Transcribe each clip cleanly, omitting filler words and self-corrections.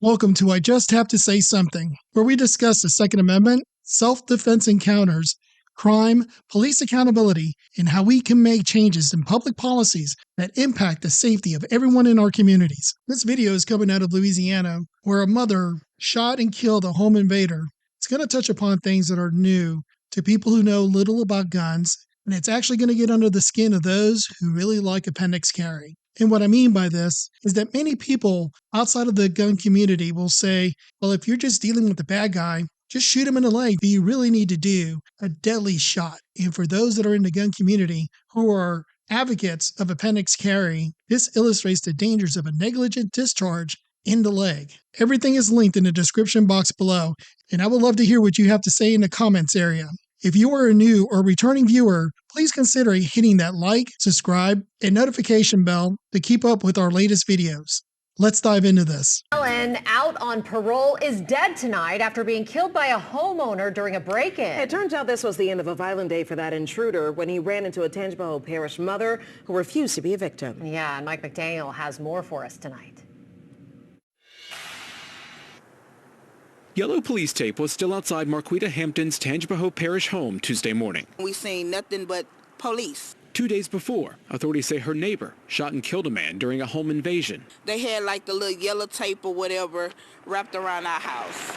Welcome to I Just Have to Say Something, where we discuss the Second Amendment, self-defense encounters, crime, police accountability, and how we can make changes in public policies that impact the safety of everyone in our communities. This video is coming out of Louisiana, where a mother shot and killed a home invader. It's going to touch upon things that are new to people who know little about guns, and it's actually going to get under the skin of those who really like appendix carry. And what I mean by this is that many people outside of the gun community will say, well, if you're just dealing with the bad guy, just shoot him in the leg. But you really need to do a deadly shot. And for those that are in the gun community who are advocates of appendix carry, this illustrates the dangers of a negligent discharge in the leg. Everything is linked in the description box below, and I would love to hear what you have to say in the comments area. If you are a new or returning viewer, please consider hitting that like, subscribe, and notification bell to keep up with our latest videos. Let's dive into this. Allen, out on parole, is dead tonight after being killed by a homeowner during a break-in. It turns out this was the end of a violent day for that intruder when he ran into a Tangipahoa Parish mother who refused to be a victim. Yeah, and Mike McDaniel has more for us tonight. Yellow police tape was still outside Marquita Hampton's Tangipahoa Parish home Tuesday morning. We seen nothing but police. 2 days before, authorities say her neighbor shot and killed a man during a home invasion. They had like the little yellow tape or whatever wrapped around our house.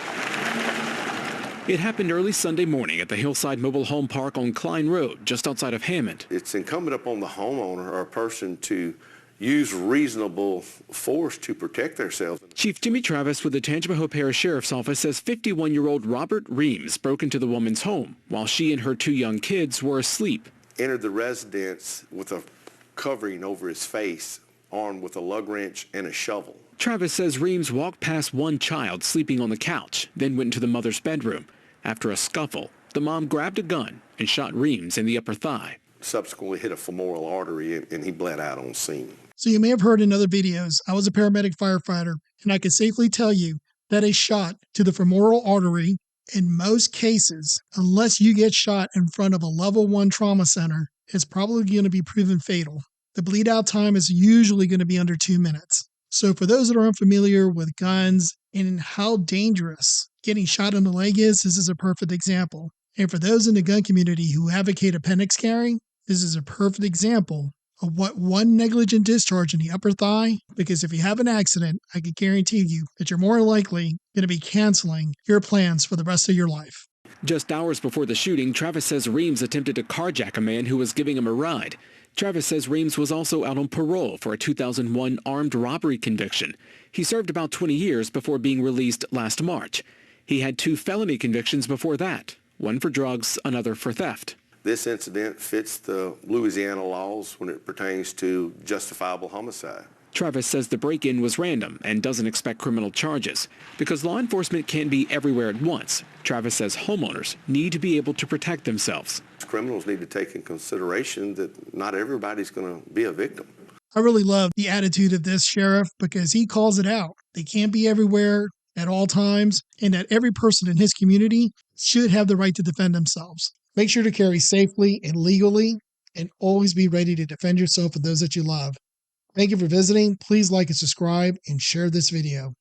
It happened early Sunday morning at the Hillside Mobile Home Park on Klein Road, just outside of Hammond. It's incumbent upon the homeowner or a person to use reasonable force to protect themselves. Chief Jimmy Travis with the Tangipahoa Parish Sheriff's Office says 51-year-old Robert Reams broke into the woman's home while she and her 2 young kids were asleep. Entered the residence with a covering over his face, armed with a lug wrench and a shovel. Travis says Reams walked past one child sleeping on the couch, then went into the mother's bedroom. After a scuffle, the mom grabbed a gun and shot Reams in the upper thigh. Subsequently hit a femoral artery and he bled out on scene. So you may have heard in other videos, I was a paramedic firefighter, and I can safely tell you that a shot to the femoral artery, in most cases, unless you get shot in front of a level 1 trauma center, is probably going to be proven fatal. The bleed out time is usually going to be under 2 minutes. So for those that are unfamiliar with guns and how dangerous getting shot in the leg is, this is a perfect example. And for those in the gun community who advocate appendix carry, this is a perfect example of what one negligent discharge in the upper thigh, because if you have an accident, I can guarantee you that you're more likely going to be canceling your plans for the rest of your life. Just hours before the shooting, Travis says Reams attempted to carjack a man who was giving him a ride. Travis says Reams was also out on parole for a 2001 armed robbery conviction. He served about 20 years before being released last March. He had 2 felony convictions before that, one for drugs, another for theft. This incident fits the Louisiana laws when it pertains to justifiable homicide. Travis says the break-in was random and doesn't expect criminal charges. Because law enforcement can't be everywhere at once, Travis says homeowners need to be able to protect themselves. Criminals need to take in consideration that not everybody's going to be a victim. I really love the attitude of this sheriff because he calls it out. They can't be everywhere at all times, and that every person in his community should have the right to defend themselves. Make sure to carry safely and legally, and always be ready to defend yourself and those that you love. Thank you for visiting. Please like and subscribe and share this video.